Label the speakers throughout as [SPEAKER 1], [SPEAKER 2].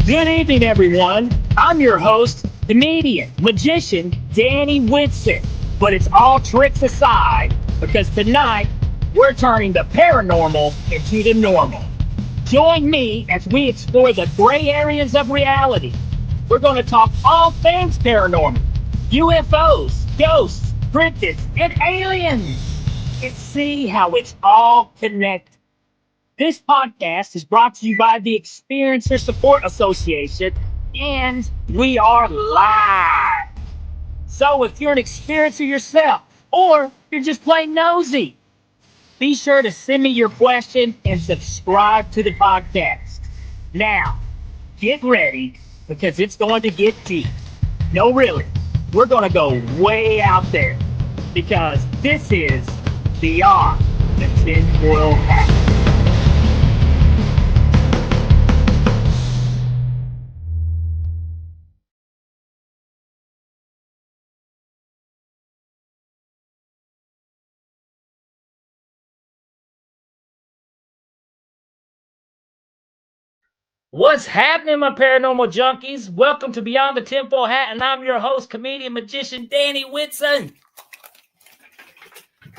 [SPEAKER 1] Good evening, everyone. I'm your host, comedian, magician, Danny Whitson. But it's all tricks aside, because tonight we're turning the paranormal into the normal. Join me as we explore the gray areas of reality. We're going to talk all things paranormal, UFOs, ghosts, cryptids, and aliens, and see how it's all connected. This podcast is brought to you by the Experiencer Support Association, and we are live. So if you're an experiencer yourself, or you're just plain nosy, be sure to send me your question and subscribe to the podcast. Now, get ready, because it's going to get deep. No, really, we're going to go way out there, because this is Beyond the TinFoil Hat. What's happening, my paranormal junkies? Welcome to Beyond the Tinfoil Hat, and I'm your host, comedian, magician, Danny Whitson.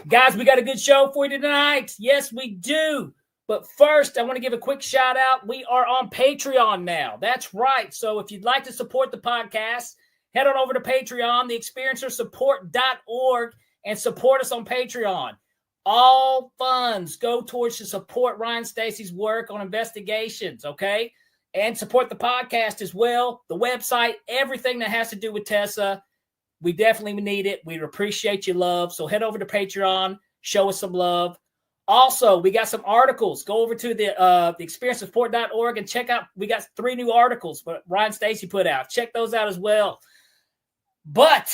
[SPEAKER 1] Guys, we got a good show for you tonight. Yes, we do. But first, I want to give a quick shout out. We are on Patreon now. That's right. So if you'd like to support the podcast, head on over to Patreon, theexperiencersupport.org, and support us on Patreon. All funds go towards to support Ryan Stacy's work on investigations, okay? And support the podcast as well, the website, everything that has to do with Tessa. We definitely need it. We appreciate your love. So head over to Patreon, show us some love. Also, we got some articles. Go over to the experiencesupport.org and check out. We got 3 new articles that Ryan Stacy put out. Check those out as well. But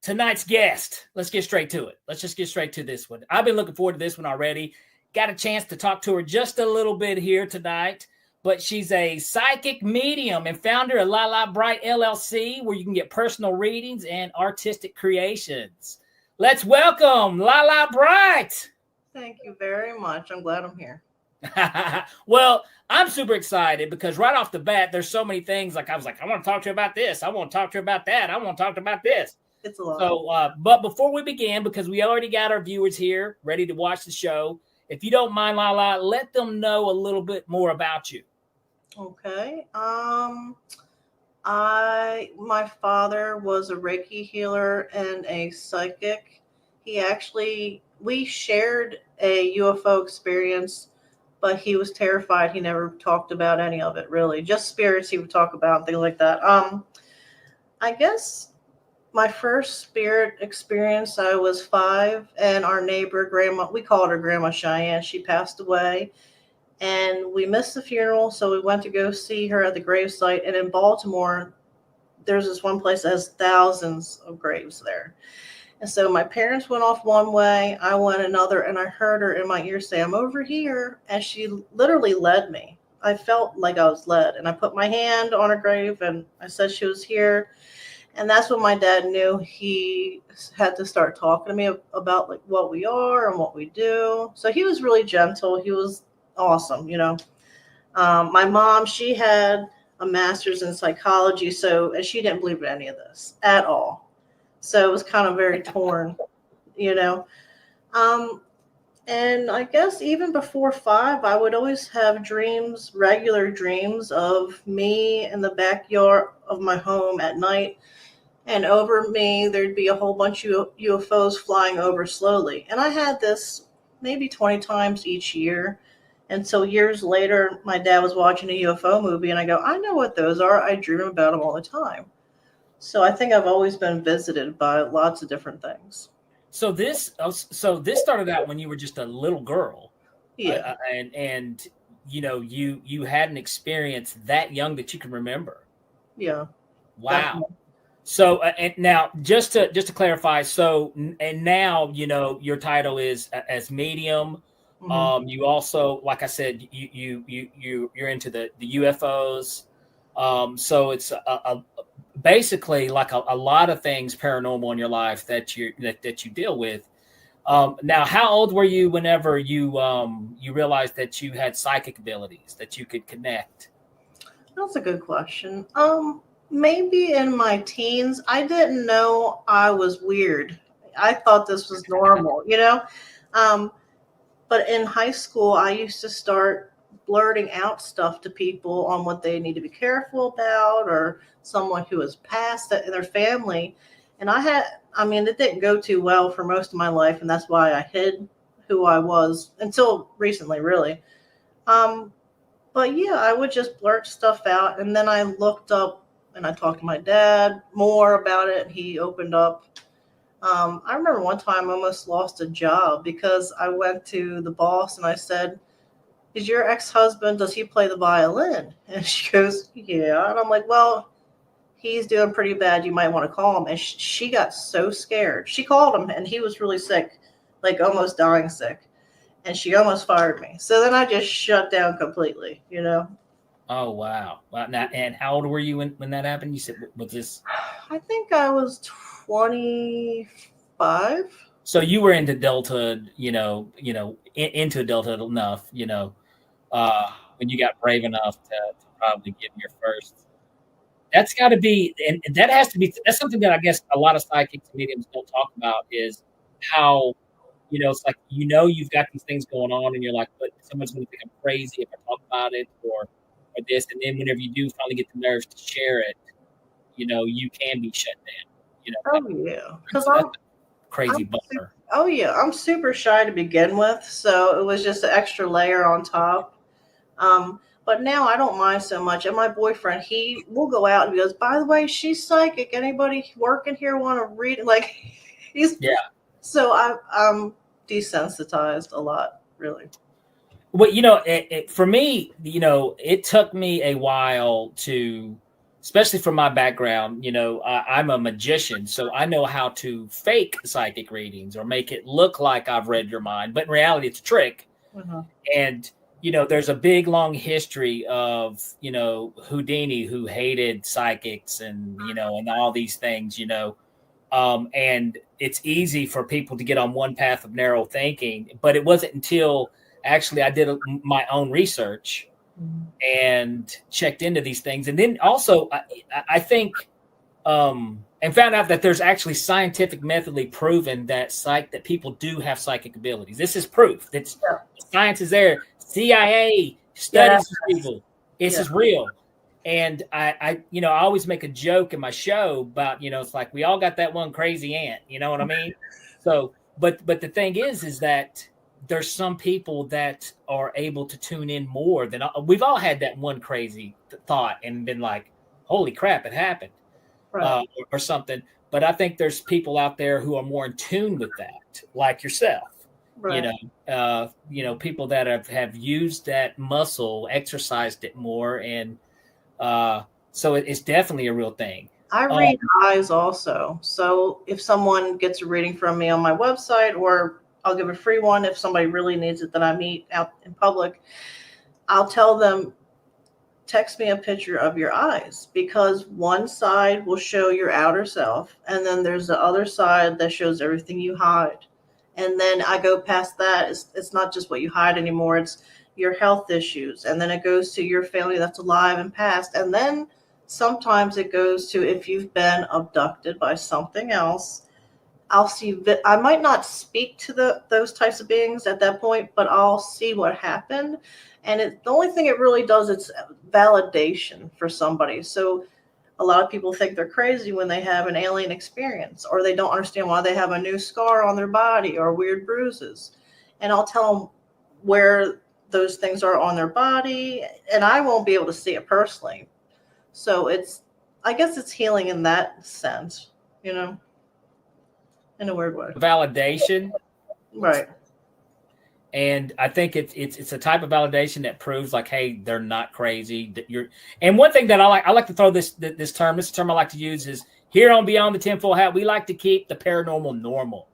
[SPEAKER 1] tonight's guest, let's get straight to it. Let's just get straight to this one. I've been looking forward to this one already. Got a chance to talk to her just a little bit here tonight. But she's a psychic medium and founder of Lala Bright LLC, where you can get personal readings and artistic creations. Let's welcome Lala Bright.
[SPEAKER 2] Thank you very much. I'm glad I'm here.
[SPEAKER 1] Well, I'm super excited because right off the bat, there's so many things. I was like, I want to talk to you about this. I want to talk to you about that. I want to talk to you about this.
[SPEAKER 2] It's a lot.
[SPEAKER 1] So, but before we begin, because we already got our viewers here ready to watch the show, if you don't mind, Lala, let them know a little bit more about you.
[SPEAKER 2] Okay. My father was a Reiki healer and a psychic. We shared a UFO experience, but he was terrified. He never talked about any of it, really. Just spirits he would talk about and things like that. I guess my first spirit experience, I was 5, and our neighbor, Grandma, we called her Grandma Cheyenne. She passed away. And we missed the funeral, so we went to go see her at the gravesite. And in Baltimore, there's this one place that has thousands of graves there. And so my parents went off one way, I went another, and I heard her in my ear say, "I'm over here." And she literally led me. I felt like I was led. And I put my hand on her grave, and I said she was here. And that's when my dad knew he had to start talking to me about like what we are and what we do. So he was really gentle. He was awesome, you know. My mom, she had a master's in psychology, and she didn't believe in any of this at all. So it was kind of very torn, you know. And I guess even before 5, I would always have dreams, regular dreams of me in the backyard of my home at night. And over me, there'd be a whole bunch of UFOs flying over slowly. And I had this maybe 20 times each year. And so years later, my dad was watching a UFO movie, and I go, I know what those are. I dream about them all the time. So I think I've always been visited by lots of different things.
[SPEAKER 1] So this started out when you were just a little girl.
[SPEAKER 2] Yeah.
[SPEAKER 1] And you know, you had an experience that young that you can remember.
[SPEAKER 2] Yeah.
[SPEAKER 1] Wow.
[SPEAKER 2] Definitely.
[SPEAKER 1] So and now just to clarify, so and now you know your title is as medium.
[SPEAKER 2] Mm-hmm.
[SPEAKER 1] You also, like I said, you're into the UFOs. So it's basically like a lot of things paranormal in your life that you deal with. Now, how old were you whenever you realized that you had psychic abilities, that you could connect?
[SPEAKER 2] That's a good question. Maybe in my teens, I didn't know I was weird. I thought this was normal, you know? Um, but in high school, I used to start blurting out stuff to people on what they need to be careful about or someone who has passed that in their family. And I mean, it didn't go too well for most of my life, and that's why I hid who I was until recently, really. Um, but yeah, I would just blurt stuff out, and then I looked up and I talked to my dad more about it. He opened up. I remember one time I almost lost a job because I went to the boss and I said, "Is your ex-husband, does he play the violin?" And she goes, "Yeah." And I'm like, "Well, he's doing pretty bad. You might want to call him." And she got so scared. She called him, and he was really sick, like almost dying sick. And she almost fired me. So then I just shut down completely, you know?
[SPEAKER 1] Oh wow! Wow. Now, and how old were you when that happened? You said was this?
[SPEAKER 2] I think I was 25.
[SPEAKER 1] So you were into adulthood, into adulthood enough, when you got brave enough to probably give your first. That's got to be, and that has to be. That's something that I guess a lot of psychics and mediums don't talk about is how it's like you've got these things going on, and you're like, but someone's going to think I'm crazy if I talk about it or this, and then whenever you do finally get the nerves to share it, you can be shut down.
[SPEAKER 2] Oh, yeah. Because
[SPEAKER 1] So that's a crazy
[SPEAKER 2] I'm,
[SPEAKER 1] bummer.
[SPEAKER 2] oh, yeah, I'm super shy to begin with. So it was just an extra layer on top. But now I don't mind so much. And my boyfriend, he will go out and he goes, "By the way, she's psychic. Anybody working here want to read it?" Like, he's,
[SPEAKER 1] Yeah.
[SPEAKER 2] so I'm desensitized a lot, really.
[SPEAKER 1] Well, for me, it took me a while to, especially from my background, I'm a magician, so I know how to fake psychic readings or make it look like I've read your mind, but in reality, it's a trick.
[SPEAKER 2] Uh-huh.
[SPEAKER 1] And, there's a big, long history of, Houdini who hated psychics and all these things, and it's easy for people to get on one path of narrow thinking, but it wasn't until actually I did my own research and checked into these things. And then also I think, and found out that there's actually scientific methodly proven that people do have psychic abilities. This is proof that science is there. CIA studies these people. This is real. And I always make a joke in my show about, it's like we all got that one crazy aunt, you know what I mean? So, but the thing is that there's some people that are able to tune in more than we've all had that one crazy thought and been like, holy crap, it happened, or something. But I think there's people out there who are more in tune with that, like yourself.
[SPEAKER 2] Right.
[SPEAKER 1] People that have used that muscle, exercised it more, and so it's definitely a real thing.
[SPEAKER 2] I read eyes also. So if someone gets a reading from me on my website, or I'll give a free one if somebody really needs it that I meet out in public, I'll tell them, text me a picture of your eyes, because one side will show your outer self, and then there's the other side that shows everything you hide. And then I go past that. It's not just what you hide anymore. It's your health issues. And then it goes to your family that's alive and past. And then sometimes it goes to if you've been abducted by something else. I'll see. I might not speak to those types of beings at that point, but I'll see what happened. And the only thing it really does, it's validation for somebody. So a lot of people think they're crazy when they have an alien experience, or they don't understand why they have a new scar on their body or weird bruises. And I'll tell them where those things are on their body, and I won't be able to see it personally. So I guess it's healing in that sense, in a weird way.
[SPEAKER 1] Validation,
[SPEAKER 2] Right.
[SPEAKER 1] and I think it's a type of validation that proves like, hey, they're not crazy. That you're. And one thing that I like to throw this term I like to use is here on Beyond the Tinfoil Hat. We like to keep the paranormal normal.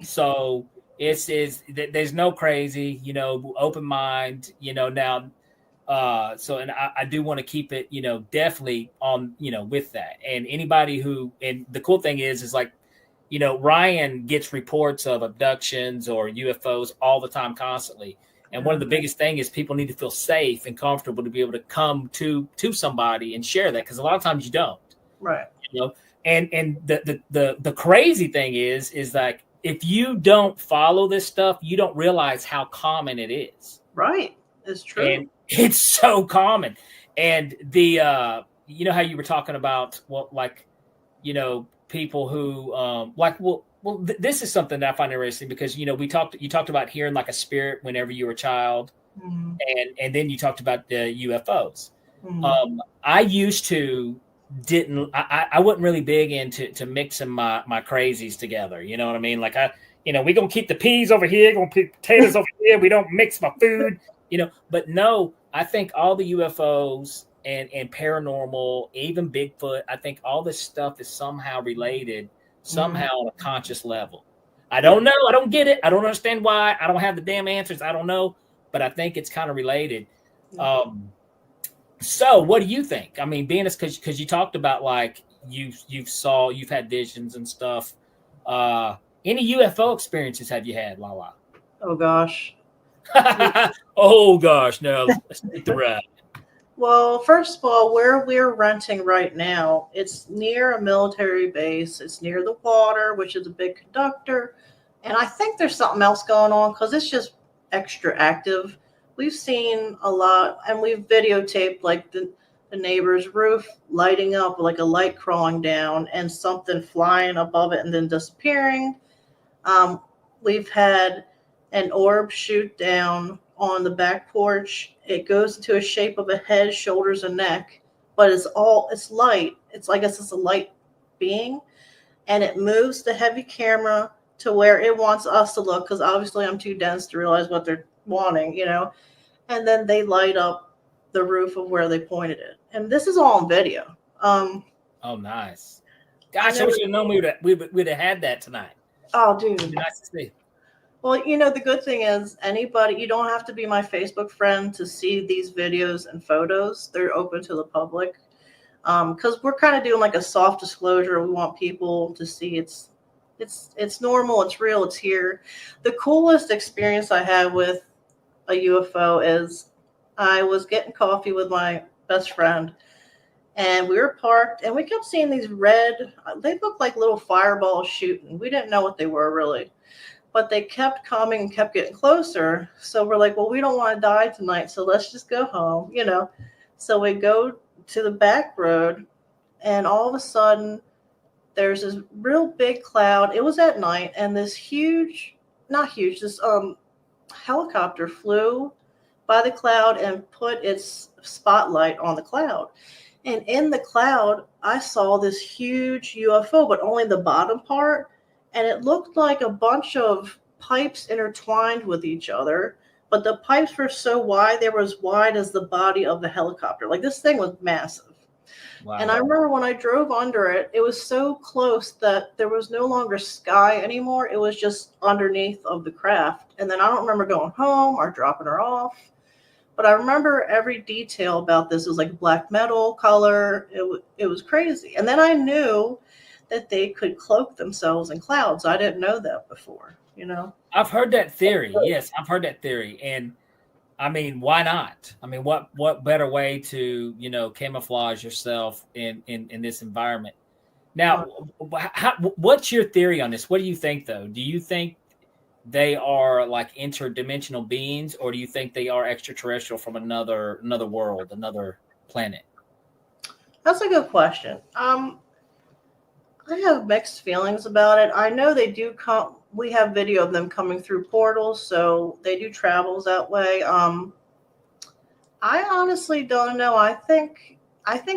[SPEAKER 1] So there's no crazy, open mind, now. So, and I do want to keep it, definitely on, with that. And anybody and the cool thing is like, Ryan gets reports of abductions or UFOs all the time, constantly. And one of the biggest thing is people need to feel safe and comfortable to be able to come to somebody and share that, because a lot of times you don't.
[SPEAKER 2] Right.
[SPEAKER 1] You know, and the crazy thing is like, if you don't follow this stuff, you don't realize how common it is.
[SPEAKER 2] Right. It's true.
[SPEAKER 1] And it's so common. And the you know how you were talking about, well, like, you know, people who this is something that I find interesting, because, you know, you talked about hearing like a spirit whenever you were a child,
[SPEAKER 2] Mm-hmm.
[SPEAKER 1] and then you talked about the UFOs.
[SPEAKER 2] Mm-hmm.
[SPEAKER 1] I used to I wasn't really big into mixing my crazies together. You know what I mean? Like, we're gonna keep the peas over here, gonna put potatoes over here. We don't mix my food, you know. But no, I think all the UFOs and paranormal, even Bigfoot, I think all this stuff is somehow related, somehow on a conscious level. I don't know. I don't get it. I don't understand why. I don't have the damn answers. I don't know, but I think it's kind of related. So what do you think? I mean, being because you talked about, like, you've had visions and stuff. Any UFO experiences have you had, Lala?
[SPEAKER 2] Oh gosh.
[SPEAKER 1] Oh gosh, no, let's take the ride.
[SPEAKER 2] Well, first of all, where we're renting right now, it's near a military base. It's near the water, which is a big conductor. And I think there's something else going on because it's just extra active. We've seen a lot, and we've videotaped like the neighbor's roof lighting up, like a light crawling down and something flying above it and then disappearing. We've had an orb shoot down on the back porch. It goes into a shape of a head, shoulders, and neck, but it's light. I guess it's a light being, and it moves the heavy camera to where it wants us to look, because obviously I'm too dense to realize what they're wanting, you know. And then they light up the roof of where they pointed it, and this is all on video.
[SPEAKER 1] Oh, nice. Gosh, I wish you'd known we'd have had that tonight.
[SPEAKER 2] Oh, dude.
[SPEAKER 1] It'd be nice to see.
[SPEAKER 2] Well, you know, the good thing is you don't have to be my Facebook friend to see these videos and photos. They're open to the public, because we're kind of doing like a soft disclosure. We want people to see it's normal, it's real, it's here. The coolest experience I had with a UFO is I was getting coffee with my best friend, and we were parked, and we kept seeing these they looked like little fireballs shooting. We didn't know what they were really, but they kept coming and kept getting closer. So we're like, well, we don't want to die tonight, so let's just go home, you know. So we go to the back road, and all of a sudden there's this real big cloud. It was at night, and this helicopter flew by the cloud and put its spotlight on the cloud. And in the cloud, I saw this huge UFO, but only the bottom part. And it looked like a bunch of pipes intertwined with each other. But the pipes were so wide, they were as wide as the body of the helicopter. Like, this thing was massive. Wow. And I remember when I drove under it, it was so close that there was no longer sky anymore. It was just underneath of the craft. And then I don't remember going home or dropping her off. But I remember every detail about this. It was like black metal color. It was crazy. And then I knew that they could cloak themselves in clouds. I didn't know that before, you know?
[SPEAKER 1] I've heard that theory. Yes, I've heard that theory. And I mean, why not? I mean, what better way to, you know, camouflage yourself in this environment? Now, what's your theory on this? What do you think, though? Do you think they are like interdimensional beings, or do you think they are extraterrestrial from another world, another planet?
[SPEAKER 2] That's a good question. I have mixed feelings about it. I know they do come. We have video of them coming through portals, so they do travels that way. I honestly don't know. I think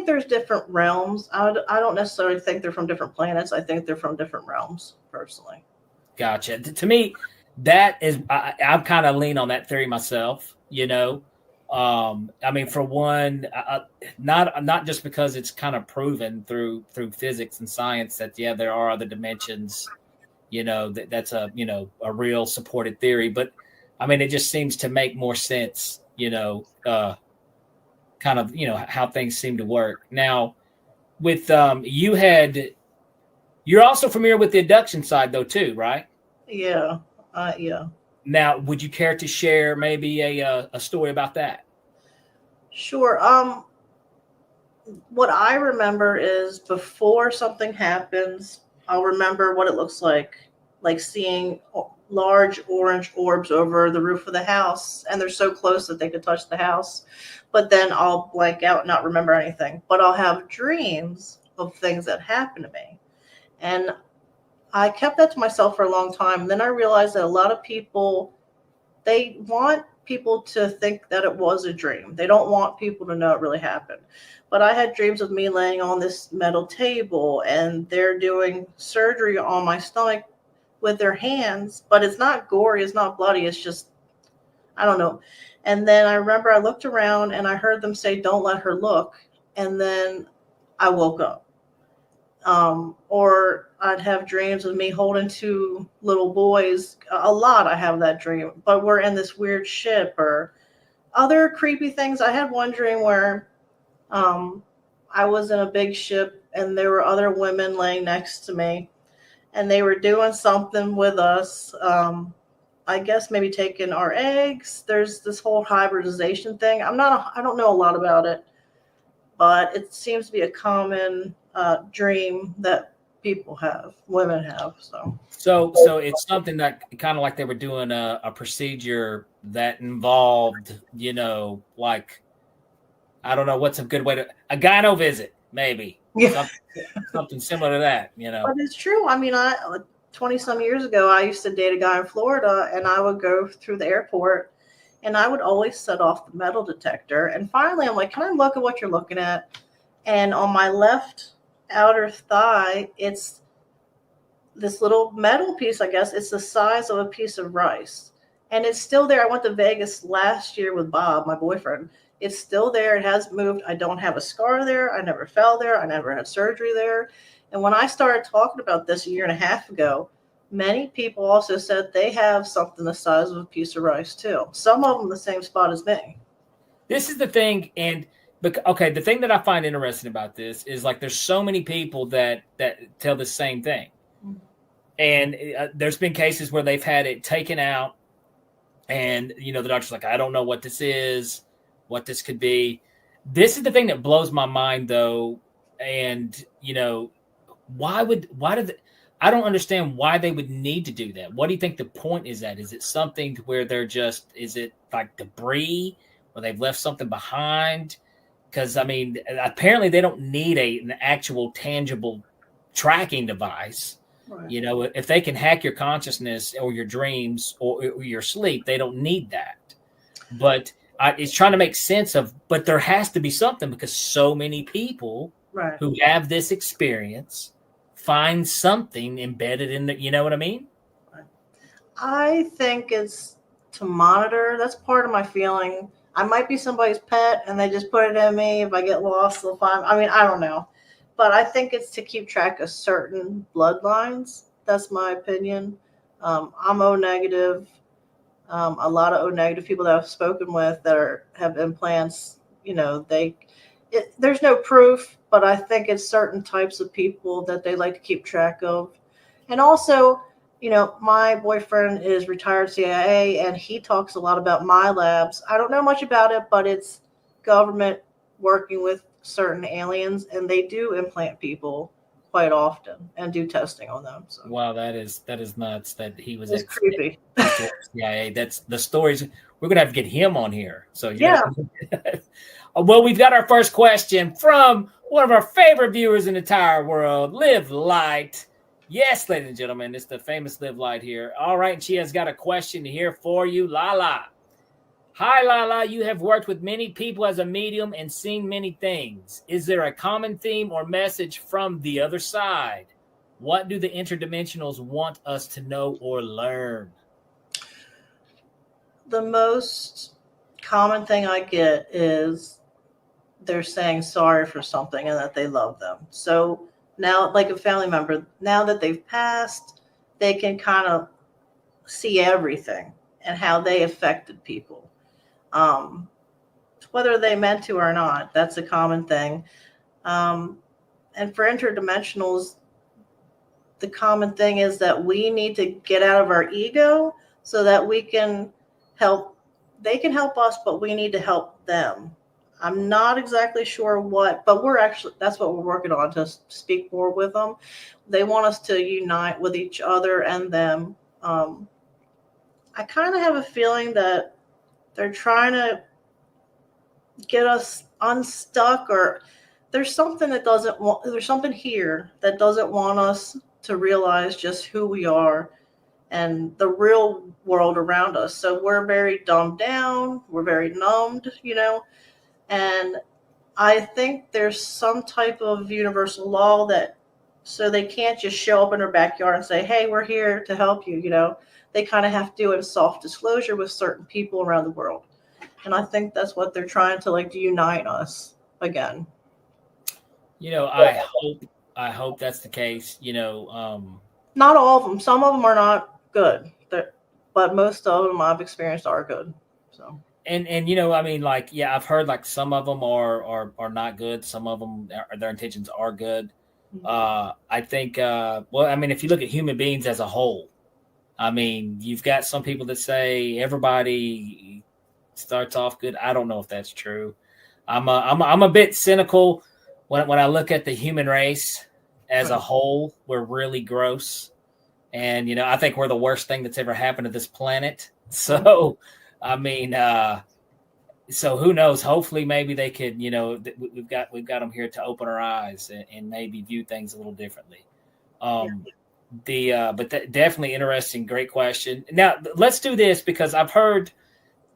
[SPEAKER 2] there's different realms. I don't necessarily think they're from different planets. I think they're from different realms, personally.
[SPEAKER 1] Gotcha. To me, that is, I kind of lean on that theory myself, you know. I mean, for one, not just because it's kind of proven through physics and science that, yeah, there are other dimensions, you know, that's a real supported theory. But I mean, it just seems to make more sense, you know, kind of, you know, how things seem to work. Now, with you're also familiar with the abduction side, though, too, right?
[SPEAKER 2] Yeah. Yeah.
[SPEAKER 1] Now, would you care to share maybe a story about that?
[SPEAKER 2] Sure. What I remember is before something happens, I'll remember what it looks like seeing large orange orbs over the roof of the house, and they're so close that they could touch the house. But then I'll blank out, and not remember anything. But I'll have dreams of things that happen to me. And I kept that to myself for a long time. And then I realized that a lot of people, they want people to think that it was a dream. They don't want people to know it really happened. But I had dreams of me laying on this metal table and they're doing surgery on my stomach with their hands, but it's not gory, it's not bloody, it's just, I don't know. And then I remember I looked around and I heard them say, "Don't let her look." And then I woke up. Or I'd have dreams of me holding two little boys. A lot I have that dream, but we're in this weird ship or other creepy things. I had one dream where I was in a big ship and there were other women laying next to me and they were doing something with us. I guess maybe taking our eggs. There's this whole hybridization thing. I don't know a lot about it, but it seems to be a common dream that people have, women have.
[SPEAKER 1] So it's something that kind of like they were doing a procedure that involved, like, I don't know what's a good way to, a gyno visit, maybe.
[SPEAKER 2] Yeah.
[SPEAKER 1] Something similar to that,
[SPEAKER 2] But it's true. I mean, 20 some years ago, I used to date a guy in Florida and I would go through the airport and I would always set off the metal detector. And finally, I'm like, "Can I look at what you're looking at?" And on my left outer thigh, it's this little metal piece, I guess. It's the size of a piece of rice. And it's still there. I went to Vegas last year with Bob, my boyfriend. It's still there. It hasn't moved. I don't have a scar there. I never fell there. I never had surgery there. And when I started talking about this a year and a half ago, many people also said they have something the size of a piece of rice too. Some of them the same spot as me.
[SPEAKER 1] This is the thing, and okay, the thing that I find interesting about this is like there's so many people that tell the same thing, and there's been cases where they've had it taken out, and the doctor's like, "I don't know what this is, what this could be." This is the thing that blows my mind, though, and why did I don't understand why they would need to do that. What do you think the point is at? Is it something where is it like debris or they've left something behind? Because, I mean, apparently they don't need an actual tangible tracking device. Right. If they can hack your consciousness or your dreams or your sleep, they don't need that. But it's trying to make sense of, but there has to be something because so many people who have this experience find something embedded in the, you know what I mean?
[SPEAKER 2] I think it's to monitor. That's part of my feeling. I might be somebody's pet and they just put it in me. If I get lost, they'll find. I mean, I don't know. But I think it's to keep track of certain bloodlines. That's my opinion. I'm O negative. A lot of O negative people that I've spoken with that have implants, there's no proof, but I think it's certain types of people that they like to keep track of. And also, my boyfriend is retired CIA and he talks a lot about my labs. I don't know much about it, but it's government working with certain aliens and they do implant people quite often and do testing on them. So.
[SPEAKER 1] Wow, that is nuts that he was
[SPEAKER 2] creepy.
[SPEAKER 1] CIA. That's the stories. We're going to have to get him on here. So
[SPEAKER 2] yeah.
[SPEAKER 1] Well, we've got our first question from one of our favorite viewers in the entire world, Live Light. Yes, ladies and gentlemen, it's the famous Live Light here. All right, and she has got a question here for you, Lala. Hi, Lala. You have worked with many people as a medium and seen many things. Is there a common theme or message from the other side? What do the interdimensionals want us to know or learn?
[SPEAKER 2] The most common thing I get is they're saying sorry for something and that they love them. So now, like a family member, now that they've passed, they can kind of see everything and how they affected people. Whether they meant to or not, that's a common thing. And for interdimensionals, the common thing is that we need to get out of our ego so that we can help. They can help us, but we need to help them. I'm not exactly sure what, but that's what we're working on, to speak more with them. They want us to unite with each other and them. I kind of have a feeling that they're trying to get us unstuck, or there's something here that doesn't want us to realize just who we are and the real world around us. So we're very dumbed down, we're very numbed, and I think there's some type of universal law that, so they can't just show up in our backyard and say, hey, we're here to help you. They kind of have to do in soft disclosure with certain people around the world. And I think that's what they're trying to, like, to unite us again.
[SPEAKER 1] I hope that's the case.
[SPEAKER 2] Not all of them. Some of them are not good, but most of them I've experienced are good. So.
[SPEAKER 1] And I mean, like, yeah, I've heard like some of them are not good. Some of them, their intentions are good. I think, well, I mean, if you look at human beings as a whole, I mean, you've got some people that say everybody starts off good. I don't know if that's true. I'm a bit cynical when I look at the human race as a whole. We're really gross, and I think we're the worst thing that's ever happened to this planet. So, I mean, so who knows? Hopefully, maybe they could. We've got them here to open our eyes and maybe view things a little differently. Definitely interesting. Great question. Now let's do this, because I've heard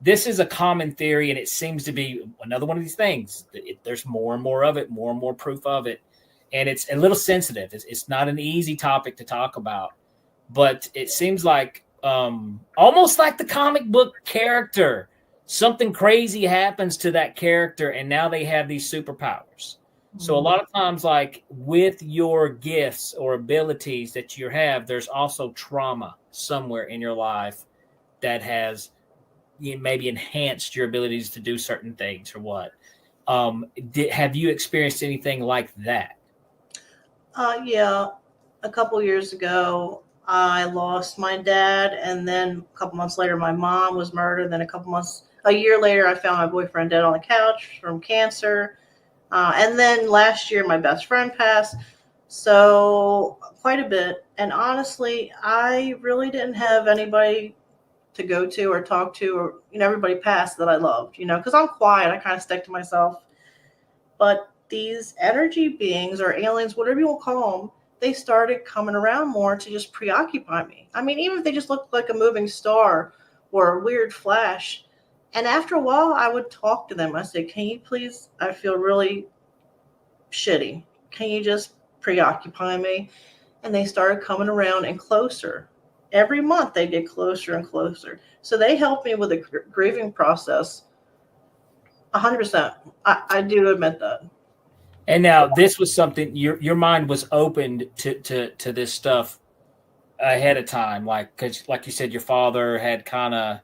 [SPEAKER 1] this is a common theory, and it seems to be another one of these things. There's more and more of it, more and more proof of it, and it's a little sensitive. It's not an easy topic to talk about, but it seems like almost like the comic book character. Something crazy happens to that character, and now they have these superpowers. So a lot of times, like with your gifts or abilities that you have, there's also trauma somewhere in your life that has maybe enhanced your abilities to do certain things, or what. Have you experienced anything like that?
[SPEAKER 2] Yeah, a couple years ago, I lost my dad, and then a couple months later, my mom was murdered. Then a year later, I found my boyfriend dead on the couch from cancer. And then last year, my best friend passed. So quite a bit. And honestly, I really didn't have anybody to go to or talk to, or, everybody passed that I loved, because I'm quiet. I kind of stick to myself. But these energy beings or aliens, whatever you want to call them, they started coming around more to just preoccupy me. I mean, even if they just looked like a moving star or a weird flash. And after a while, I would talk to them. I said, can you please, I feel really shitty. Can you just preoccupy me? And they started coming around and closer. Every month they get closer and closer. So they helped me with the grieving process. 100%. I do admit that.
[SPEAKER 1] And now this was something your mind was opened to this stuff ahead of time, because like you said, your father had kind of,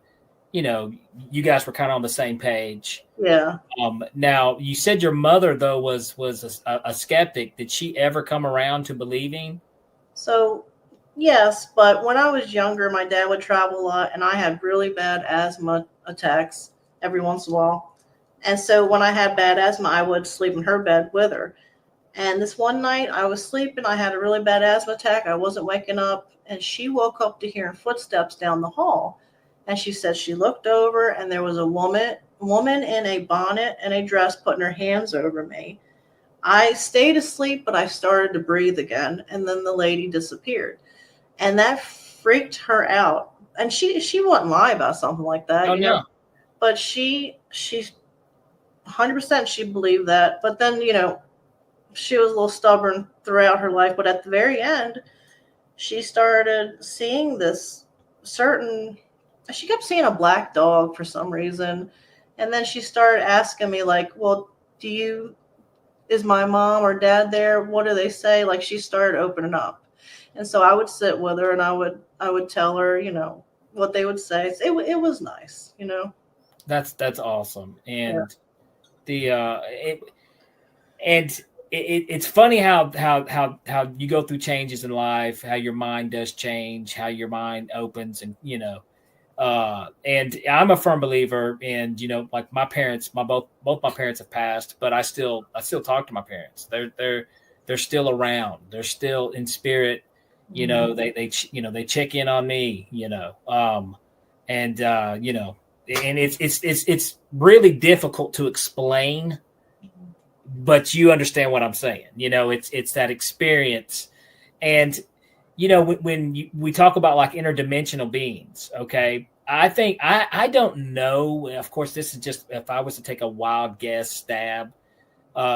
[SPEAKER 1] you guys were kind of on the same page.
[SPEAKER 2] Yeah.
[SPEAKER 1] Now you said your mother though was a skeptic. Did she ever come around to believing?
[SPEAKER 2] So yes, but when I was younger, my dad would travel a lot, and I had really bad asthma attacks every once in a while. And so when I had bad asthma, I would sleep in her bed with her. And this one night I was sleeping, I had a really bad asthma attack. I wasn't waking up, and she woke up to hearing footsteps down the hall. And she said she looked over, and there was a woman in a bonnet and a dress putting her hands over me. I stayed asleep, but I started to breathe again, and then the lady disappeared. And that freaked her out. And she wouldn't lie about something like that.
[SPEAKER 1] Oh, no.
[SPEAKER 2] But she 100% she believed that. But then, she was a little stubborn throughout her life. But at the very end, she started seeing she kept seeing a black dog for some reason. And then she started asking me, like, well, is my mom or dad there? What do they say? Like, she started opening up. And so I would sit with her, and I would tell her, what they would say. It was nice,
[SPEAKER 1] That's awesome. And it's funny how you go through changes in life, how your mind does change, how your mind opens, and And I'm a firm believer in, like my parents, both my parents have passed, but I still talk to my parents. They're still around. They're still in spirit. They check in on me. And and it's really difficult to explain, but you understand what I'm saying. It's that experience. And when we talk about like interdimensional beings, okay, I think I don't know. Of course, this is just if I was to take a wild guess, stab.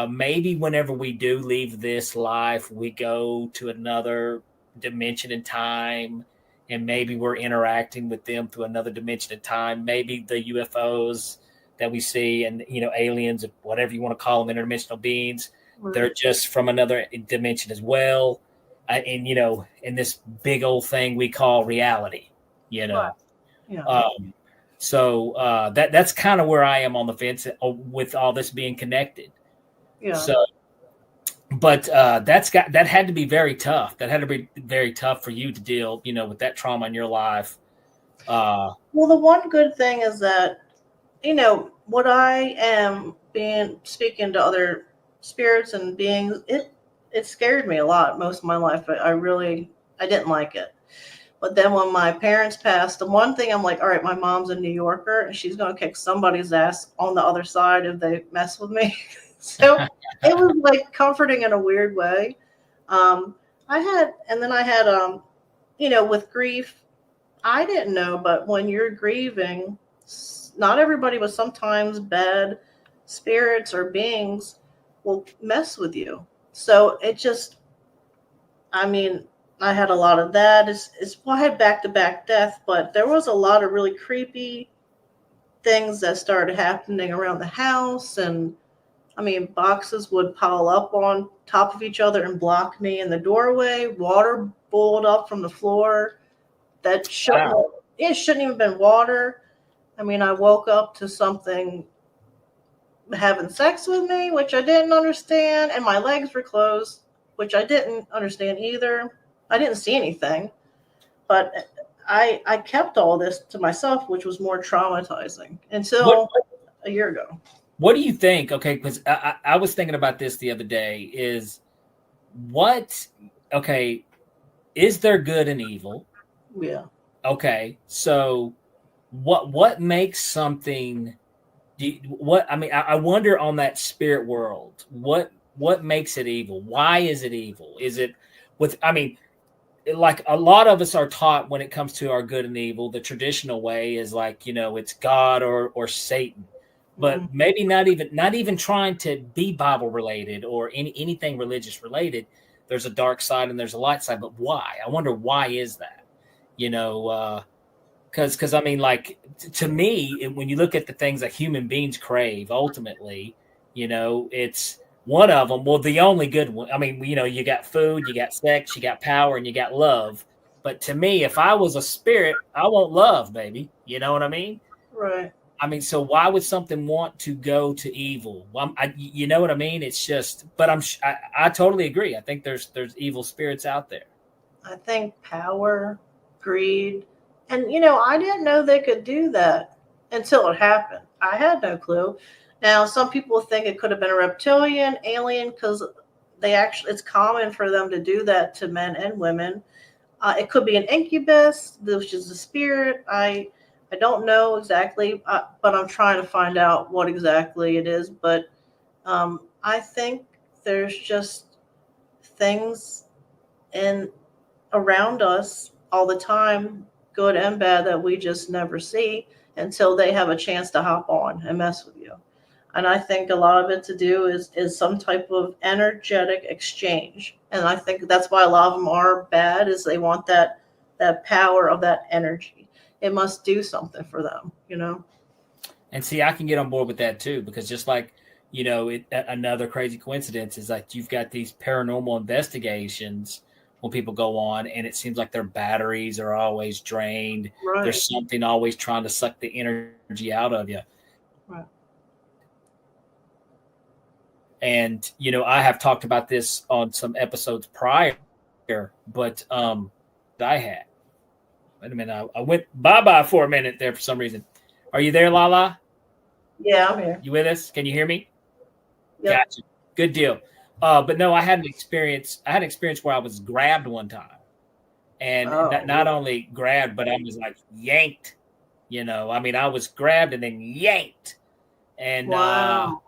[SPEAKER 1] Maybe whenever we do leave this life, we go to another dimension in time, and maybe we're interacting with them through another dimension in time. Maybe the UFOs that we see, and aliens, whatever you want to call them, interdimensional beings, they're just from another dimension as well. And in this big old thing we call reality.
[SPEAKER 2] Right. Yeah.
[SPEAKER 1] That's kind of where I am on the fence with all this being connected.
[SPEAKER 2] Yeah.
[SPEAKER 1] So, but that had to be very tough. That had to be very tough for you to deal, with that trauma in your life.
[SPEAKER 2] Well, the one good thing is that, what I am speaking to other spirits and beings, it scared me a lot most of my life. I didn't like it. But then when my parents passed, the one thing I'm like, all right, my mom's a New Yorker and she's going to kick somebody's ass on the other side if they mess with me. So it was like comforting in a weird way. I had with grief, I didn't know, but when you're grieving, not everybody, but sometimes bad spirits or beings will mess with you. So it just, I had a lot of that. I had back-to-back death, but there was a lot of really creepy things that started happening around the house. And boxes would pile up on top of each other and block me in the doorway. Water boiled up from the floor. That shouldn't It shouldn't even been water. I woke up to something having sex with me, which I didn't understand, and my legs were closed, which I didn't understand either. I didn't see anything, but I kept all this to myself, which was more traumatizing until a year ago.
[SPEAKER 1] What do you think? Okay, because I was thinking about this the other day. Is there good and evil?
[SPEAKER 2] Yeah.
[SPEAKER 1] Okay, so what makes something? I wonder on that spirit world. What makes it evil? Why is it evil? Is it like a lot of us are taught when it comes to our good and evil, the traditional way is like, it's God or Satan, but maybe not even trying to be Bible related or anything religious related. There's a dark side and there's a light side, but why? I wonder why is that? Because to me, when you look at the things that human beings crave, ultimately, it's one of them. Well, the only good one. You got food, you got sex, you got power, and you got love. But to me, if I was a spirit, I want love, baby. You know what I mean?
[SPEAKER 2] Right.
[SPEAKER 1] So why would something want to go to evil? Well, you know what I mean? It's just, but I totally agree. I think there's evil spirits out there.
[SPEAKER 2] I think power, greed, and I didn't know they could do that until it happened. I had no clue. Now, some people think it could have been a reptilian, alien, because it's common for them to do that to men and women. It could be an incubus, which is a spirit. I don't know exactly, but I'm trying to find out what exactly it is. But I think there's just things around us all the time, good and bad, that we just never see until they have a chance to hop on and mess with you. And I think a lot of it to do is some type of energetic exchange. And I think that's why a lot of them are bad, is they want that power of that energy. It must do something for them,
[SPEAKER 1] And see, I can get on board with that too, because just like, another crazy coincidence is like you've got these paranormal investigations when people go on, and it seems like their batteries are always drained.
[SPEAKER 2] Right.
[SPEAKER 1] There's something always trying to suck the energy out of you.
[SPEAKER 2] Right.
[SPEAKER 1] And, I have talked about this on some episodes prior, but I had. Wait a minute. I went bye-bye for a minute there for some reason. Are you there, Lala?
[SPEAKER 2] Yeah, I'm here.
[SPEAKER 1] You with us? Can you hear me?
[SPEAKER 2] Yep.
[SPEAKER 1] Gotcha. Good deal. But no, I had an experience. I had an experience where I was grabbed one time, and not only grabbed, but I was like yanked. I mean, I was grabbed and then yanked, and
[SPEAKER 2] Wow.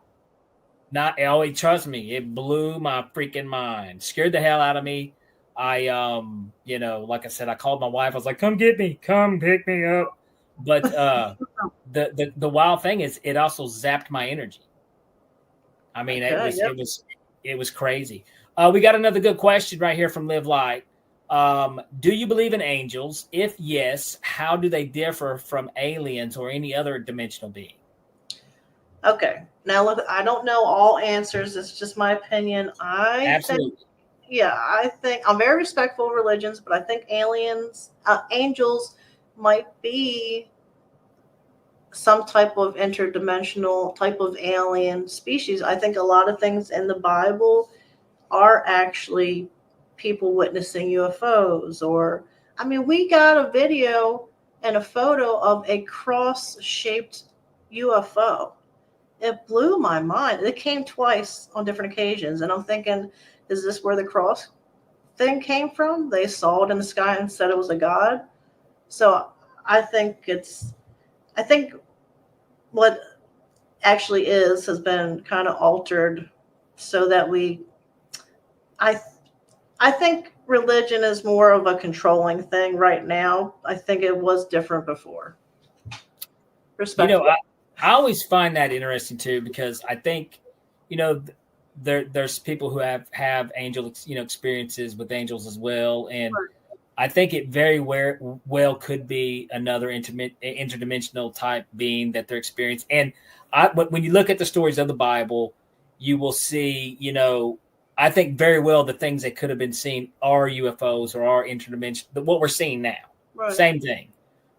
[SPEAKER 1] not always trust me. It blew my freaking mind, scared the hell out of me. I like I said, I called my wife. I was like, "Come get me, come pick me up." But the wild thing is, it also zapped my energy. I mean,
[SPEAKER 2] Okay, yep.
[SPEAKER 1] it was crazy. We got another good question right here from Live Light. Do you believe in angels? If yes, how do they differ from aliens or any other dimensional being?
[SPEAKER 2] Okay. Now look, I don't know all answers. It's just my opinion. I think I'm very respectful of religions, but I think angels might be some type of interdimensional type of alien species. I think a lot of things in the Bible are actually people witnessing UFOs, or I mean, we got a video and a photo of a cross-shaped UFO. It blew my mind. It came twice on different occasions, and I'm thinking, is this where the cross thing came from? They saw it in the sky and said it was a god. So I think I think what actually has been kind of altered so that I I think religion is more of a controlling thing right now. I think it was different before. Respectfully.
[SPEAKER 1] I always find that interesting too, because I think, there's people who have angel, experiences with angels as well. And I think it very well could be another interdimensional type being that they're experiencing. And when you look at the stories of the Bible, you will see, I think very well the things that could have been seen are UFOs or are interdimensional. What we're seeing now, same thing.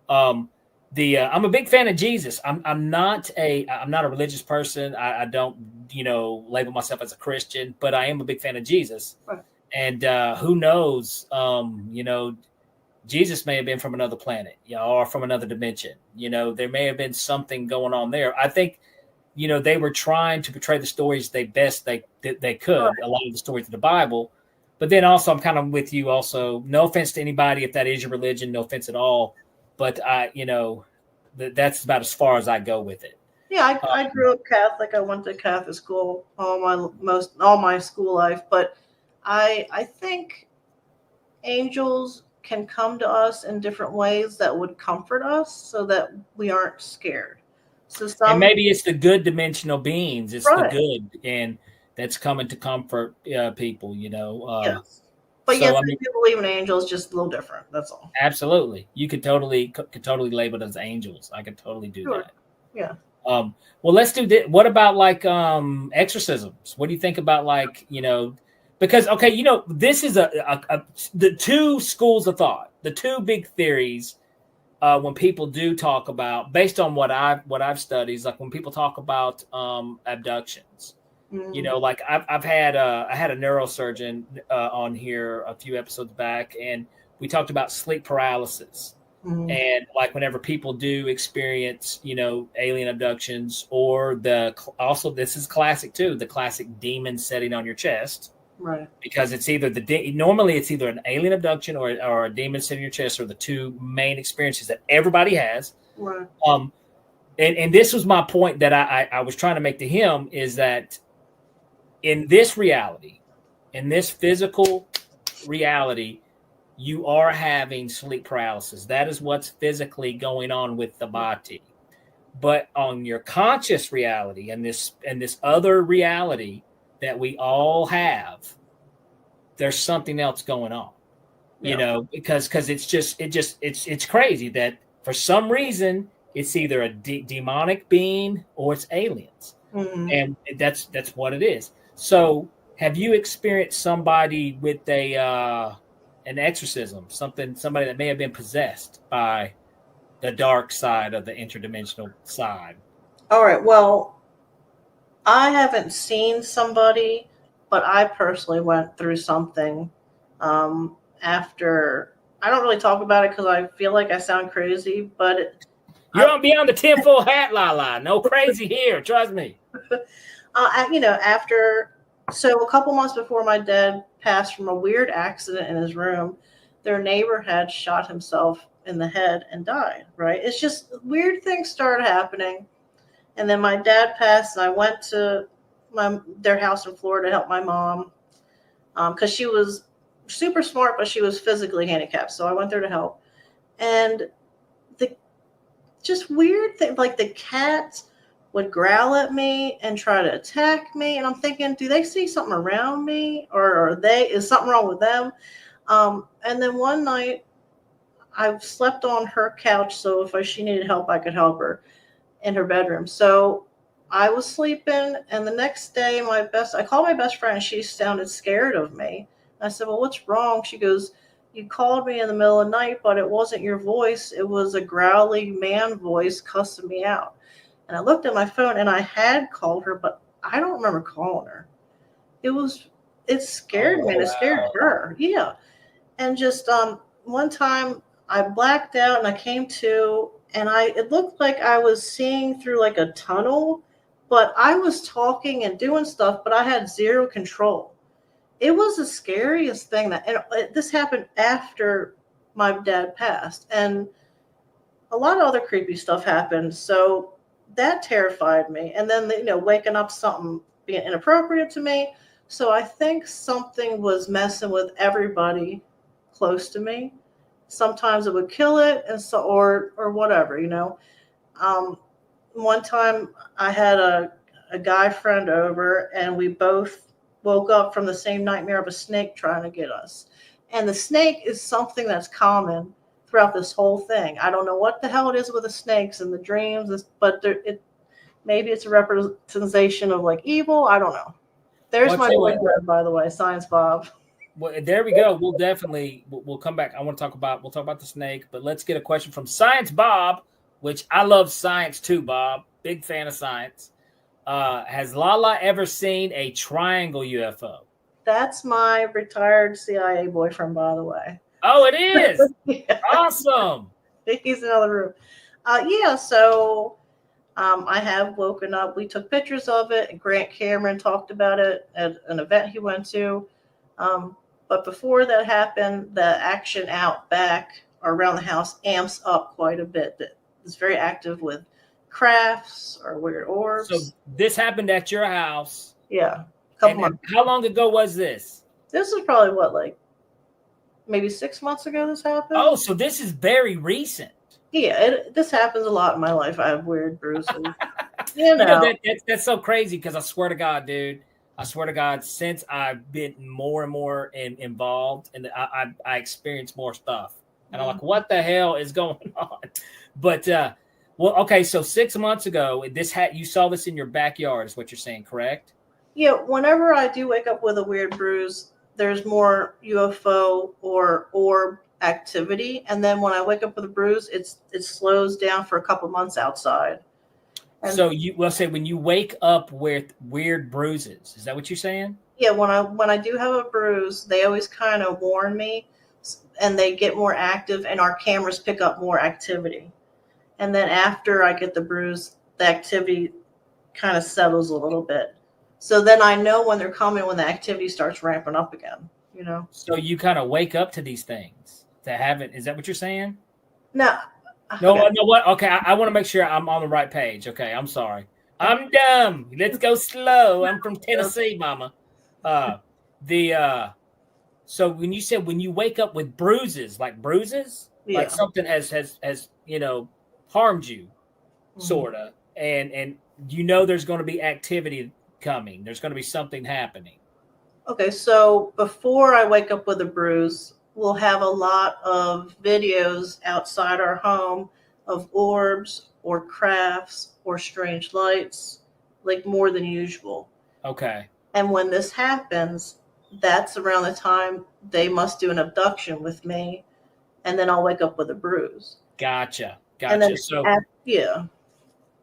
[SPEAKER 1] I'm a big fan of Jesus. I'm not a religious person. I don't label myself as a Christian, but I am a big fan of Jesus.
[SPEAKER 2] Right.
[SPEAKER 1] And who knows? Jesus may have been from another planet, or from another dimension. There may have been something going on there. I think they were trying to portray the stories they could. Right. A lot of the stories of the Bible. But then also, I'm kind of with you. Also, no offense to anybody if that is your religion. No offense at all. But that's about as far as I go with it.
[SPEAKER 2] Yeah, I grew up Catholic. I went to Catholic school all my school life. But I think angels can come to us in different ways that would comfort us, so that we aren't scared. So
[SPEAKER 1] and maybe it's the good dimensional beings. It's
[SPEAKER 2] right.
[SPEAKER 1] the good, and that's coming to comfort people.
[SPEAKER 2] Yes. But yes, I do believe in angels, just a little different. That's all.
[SPEAKER 1] Absolutely, you could totally label it as angels. I could totally do that.
[SPEAKER 2] Yeah.
[SPEAKER 1] Well, let's do this. What about like exorcisms? What do you think about because this is the two schools of thought, the two big theories. When people do talk about, based on what I've studied, is like when people talk about abductions. Like I had a neurosurgeon on here a few episodes back, and we talked about sleep paralysis. And like whenever people do experience, alien abductions, or also this is classic too, the classic demon setting on your chest,
[SPEAKER 2] right? Because
[SPEAKER 1] it's either normally it's either an alien abduction or a demon sitting in your chest, are the two main experiences that everybody has.
[SPEAKER 2] Right.
[SPEAKER 1] And this was my point that I was trying to make to him, is that in this reality, in this physical reality, you are having sleep paralysis. That is what's physically going on with the body. But on your conscious reality and this other reality that we all have, there's something else going on. Because it's crazy that for some reason it's either a demonic being or it's aliens. And that's what it is. So have you experienced somebody with an exorcism, somebody that may have been possessed by the dark side of the interdimensional side?
[SPEAKER 2] All right. Well, I haven't seen somebody, but I personally went through something after I don't really talk about it because I feel like I sound crazy, but
[SPEAKER 1] You're on beyond the tinfoil hat, Lala. No crazy here. Trust me.
[SPEAKER 2] So a couple months before my dad passed from a weird accident in his room, their neighbor had shot himself in the head and died, right? It's just weird things started happening. And then my dad passed, and I went to their house in Florida to help my mom because she was super smart, but she was physically handicapped. So I went there to help. And the just weird thing, like the cat would growl at me and try to attack me, and I'm thinking, do they see something around me, or is something wrong with them? And then one night I slept on her couch, so if she needed help, I could help her in her bedroom. So I was sleeping, and the next day I called my best friend, and she sounded scared of me. I said, well, what's wrong? She goes, you called me in the middle of the night, but it wasn't your voice. It was a growly man voice cussing me out. And I looked at my phone, and I had called her, but I don't remember calling her. It scared me, and it scared her. Yeah. And just one time I blacked out, and I came to, and it looked like I was seeing through like a tunnel, but I was talking and doing stuff, but I had zero control. It was the scariest thing this happened after my dad passed, and a lot of other creepy stuff happened. So that terrified me. And then, waking up something being inappropriate to me. So I think something was messing with everybody close to me. Sometimes it would kill it, or whatever, One time I had a guy friend over, and we both woke up from the same nightmare of a snake trying to get us. And the snake is something that's common throughout this whole thing. I don't know what the hell it is with the snakes and the dreams, but maybe it's a representation of like evil. I don't know. There's my boyfriend, by the way, Science Bob.
[SPEAKER 1] Well, there we go. We'll come back. We'll talk about the snake, but let's get a question from Science Bob, which I love science too, Bob. Big fan of science. Has Lala ever seen a triangle UFO?
[SPEAKER 2] That's my retired CIA boyfriend, by the way.
[SPEAKER 1] Oh, it is? Yeah. Awesome.
[SPEAKER 2] He's in another room. Yeah, so I have woken up. We took pictures of it, and Grant Cameron talked about it at an event he went to. But before that happened, the action out back or around the house amps up quite a bit. It's very active with crafts or weird orbs.
[SPEAKER 1] So this happened at your house?
[SPEAKER 2] Yeah. A couple months.
[SPEAKER 1] How long ago was this?
[SPEAKER 2] This is probably maybe 6 months ago this happened.
[SPEAKER 1] Oh, so this is very recent.
[SPEAKER 2] Yeah, this happens a lot in my life. I have weird bruises.
[SPEAKER 1] That's so crazy because I swear to God, dude. I swear to God, since I've been more and more involved, and I experience more stuff. And I'm like, what the hell is going on? But, okay, so 6 months ago, you saw this in your backyard is what you're saying, correct?
[SPEAKER 2] Yeah, whenever I do wake up with a weird bruise, there's more UFO or orb activity. And then when I wake up with a bruise, it slows down for a couple months outside. And
[SPEAKER 1] so when you wake up with weird bruises, is that what you're saying?
[SPEAKER 2] Yeah, when I do have a bruise, they always kind of warn me, and they get more active, and our cameras pick up more activity. And then after I get the bruise, the activity kind of settles a little bit. So then I know when they're coming, when the activity starts ramping up again, So
[SPEAKER 1] you kind of wake up to these things to have it. Is that what you're saying?
[SPEAKER 2] No.
[SPEAKER 1] No, what? Okay, I want to make sure I'm on the right page. Okay, I'm sorry. I'm dumb. Let's go slow. I'm from Tennessee, mama. So when you said when you wake up with bruises, like something has harmed you, sort of, and there's going to be activity coming. There's going to be something happening.
[SPEAKER 2] Okay, so before I wake up with a bruise, we'll have a lot of videos outside our home of orbs or crafts or strange lights, like more than usual.
[SPEAKER 1] Okay.
[SPEAKER 2] And when this happens, that's around the time they must do an abduction with me, and then I'll wake up with a bruise.
[SPEAKER 1] Gotcha.
[SPEAKER 2] And then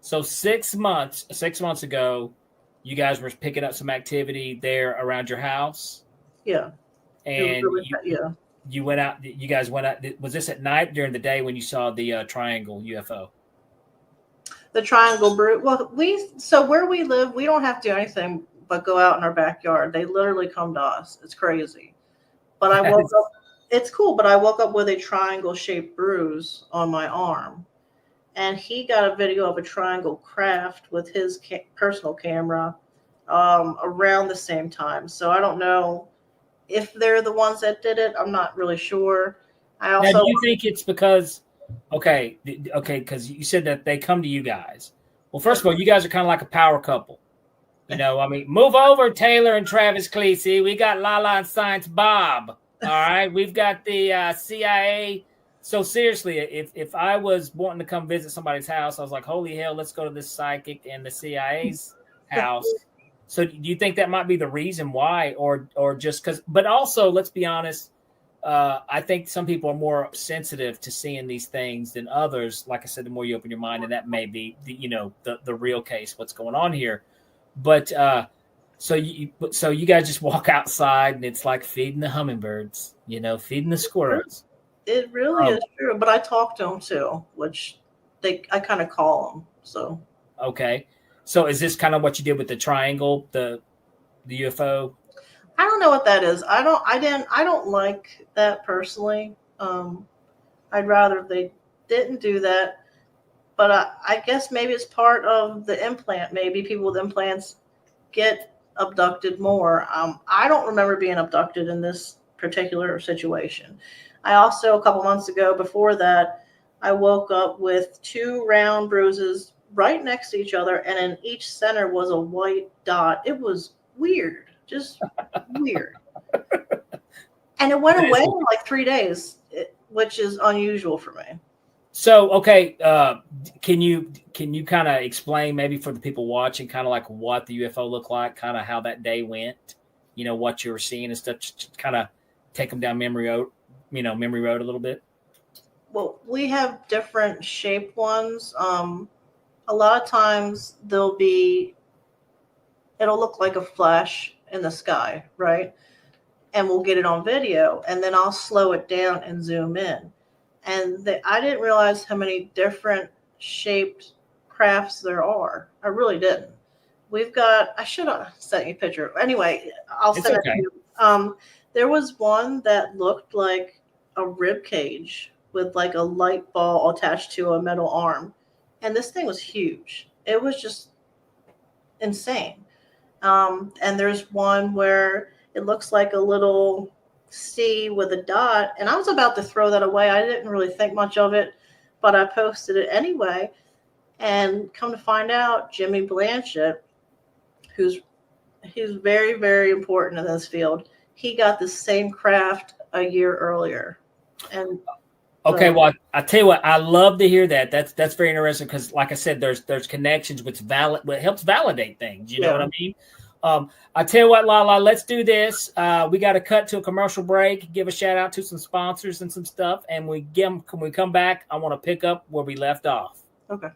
[SPEAKER 1] So 6 months ago, you guys were picking up some activity there around your house.
[SPEAKER 2] Yeah.
[SPEAKER 1] And you went out. You guys went out. Was this at night during the day when you saw the triangle UFO?
[SPEAKER 2] The triangle brute. Well, where we live, we don't have to do anything but go out in our backyard. They literally come to us. It's crazy. But I woke up. It's cool, but I woke up with a triangle-shaped bruise on my arm, and he got a video of a triangle craft with his personal camera around the same time. So I don't know if they're the ones that did it. I'm not really sure.
[SPEAKER 1] Now, do you think it's because, okay, because you said that they come to you guys. Well, first of all, you guys are kind of like a power couple. You know, I mean, move over, Taylor and Travis Cleese. We got Lala and Science Bob. All right, we've got the CIA. So seriously, if I was wanting to come visit somebody's house, I was like, holy hell, let's go to this psychic and the CIA's house. So do you think that might be the reason why, or just because? But also, let's be honest. I think some people are more sensitive to seeing these things than others. Like I said, the more you open your mind, and that may be the real case, what's going on here. But so you guys just walk outside, and it's like feeding the hummingbirds, feeding the squirrels.
[SPEAKER 2] It really is true. But I talk to them too, which I kind of call them. So
[SPEAKER 1] okay. So is this kind of what you did with the triangle, the UFO?
[SPEAKER 2] I don't know what that is. I don't like that personally. I'd rather if they didn't do that. But I guess maybe it's part of the implant. Maybe people with implants get abducted more. I don't remember being abducted in this particular situation. I also, a couple months ago, before that, I woke up with 2 round bruises right next to each other, and in each center was a white dot. It was weird, just weird. And it went away in like 3 days, which is unusual for me.
[SPEAKER 1] So, okay, can you kind of explain maybe for the people watching kind of like what the UFO looked like, kind of how that day went, what you were seeing and stuff, just kind of take them down memory road a little bit?
[SPEAKER 2] Well, we have different shaped ones. A lot of times it'll look like a flash in the sky, right? And we'll get it on video, and then I'll slow it down and zoom in. And I didn't realize how many different shaped crafts there are. I really didn't. I should have sent you a picture. Anyway, I'll send it to you. There was one that looked like a rib cage with like a light ball attached to a metal arm. And this thing was huge. It was just insane. And there's one where it looks like a little C with a dot, and I was about to throw that away. I didn't really think much of it, but I posted it anyway. And come to find out, Jimmy Blanchett, he's very, very important in this field, he got the same craft a year earlier. And
[SPEAKER 1] okay, well, I tell you what, I love to hear that. That's very interesting because, like I said, there's connections which helps validate things. You know what I mean? I tell you what, Lala, let's do this. We got to cut to a commercial break, give a shout out to some sponsors and some stuff. And when we come back, I want to pick up where we left off.
[SPEAKER 2] Okay.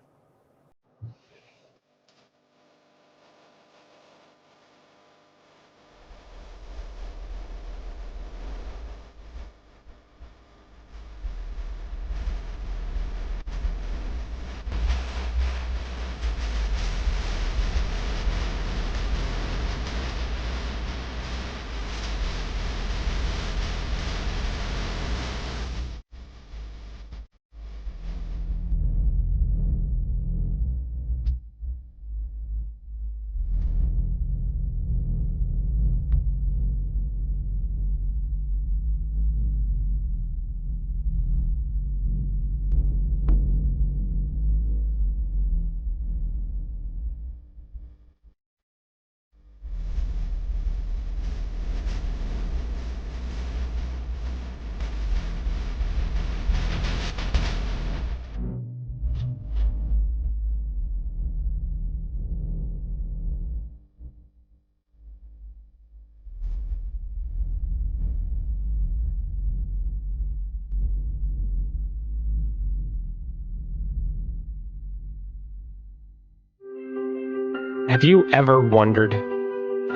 [SPEAKER 3] Have you ever wondered,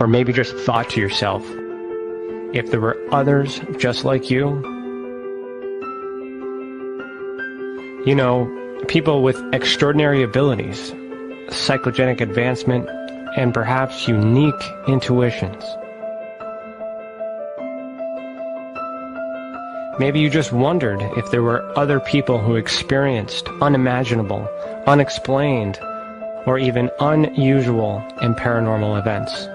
[SPEAKER 3] or maybe just thought to yourself, if there were others just like you, You know, people with extraordinary abilities, psychogenic advancement, and perhaps unique intuitions. Maybe you just wondered if there were other people who experienced unimaginable, unexplained, or even unusual and paranormal events.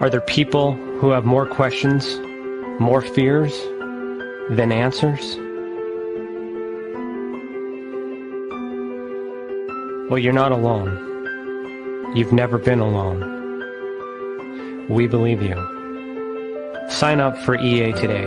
[SPEAKER 3] Are there people who have more questions, more fears than answers? Well, you're not alone. You've never been alone. We believe you. Sign up for EA today.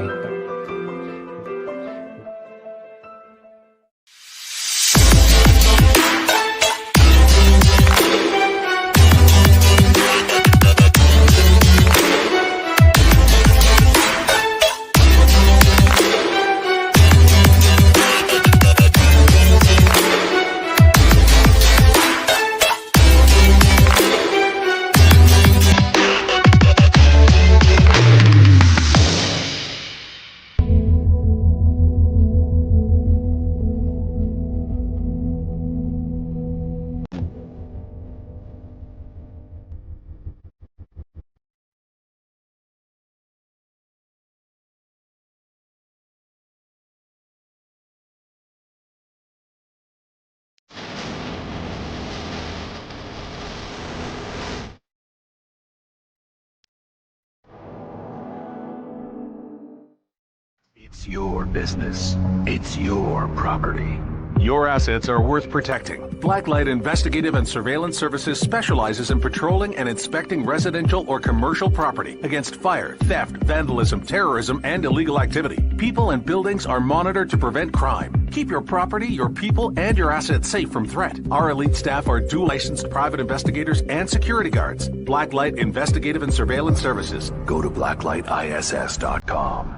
[SPEAKER 4] It's your business. It's your property. Your assets are worth protecting. Blacklight Investigative and Surveillance Services specializes in patrolling and inspecting residential or commercial property against fire, theft, vandalism, terrorism, and illegal activity. People and buildings are monitored to prevent crime. Keep your property, your people, and your assets safe from threat. Our elite staff are dual licensed private investigators and security guards. Blacklight Investigative and Surveillance Services. Go to blacklightiss.com.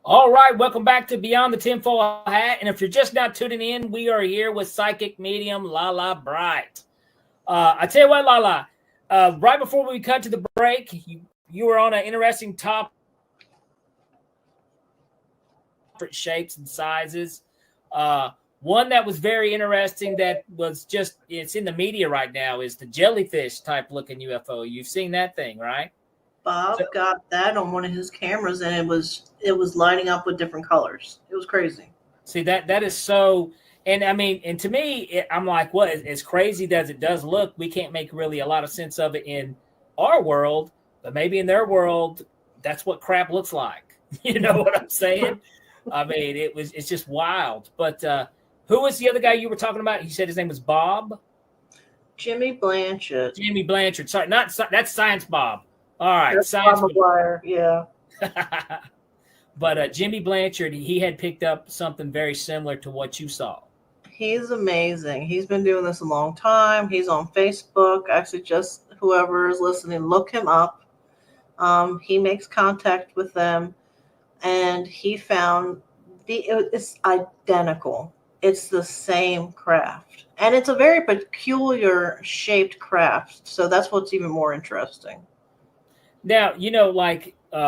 [SPEAKER 1] All right, welcome back to Beyond the TinFoil Hat. And if you're just now tuning in, we are here with psychic medium Lala Bright. I tell you what, Lala, right before we cut to the break, you were on an interesting topic, different shapes and sizes. One that was very interesting that was just, it's in the media right now, is the jellyfish type looking UFO. You've seen that thing, right?
[SPEAKER 2] Bob got that on one of his cameras, and it was lighting up with different colors. It was crazy.
[SPEAKER 1] See, that is so, and I mean, and to me, I'm like, what? As crazy as it does look, we can't make really a lot of sense of it in our world, but maybe in their world, that's what crap looks like. You know what I'm saying? I mean, it's just wild. But who was the other guy you were talking about? You said his name was Bob?
[SPEAKER 2] Jimmy Blanchard.
[SPEAKER 1] Jimmy Blanchard. Sorry, that's Science Bob. All right,
[SPEAKER 2] that's
[SPEAKER 1] Science
[SPEAKER 2] Bob McGuire. Yeah.
[SPEAKER 1] But Jimmy Blanchard, he had picked up something very similar to what you saw.
[SPEAKER 2] He's amazing. He's been doing this a long time. He's on Facebook. I suggest whoever is listening, look him up. He makes contact with them, and he found it's identical. It's the same craft, and it's a very peculiar shaped craft. So that's what's even more interesting.
[SPEAKER 1] Now, like, we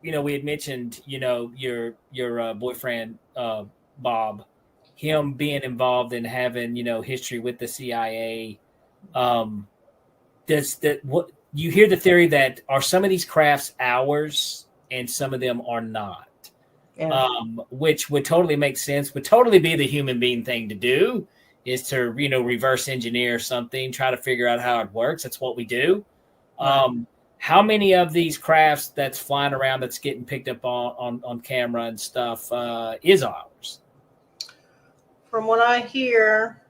[SPEAKER 1] had mentioned, your boyfriend, Bob, him being involved in having, history with the CIA. What you hear the theory that are some of these crafts ours and some of them are not, which would totally make sense, would totally be the human being thing to do. is to, reverse engineer something, try to figure out how it works. That's what we do.
[SPEAKER 2] Right.
[SPEAKER 1] How many of these crafts that's flying around that's getting picked up on camera and stuff is ours?
[SPEAKER 2] From what I hear,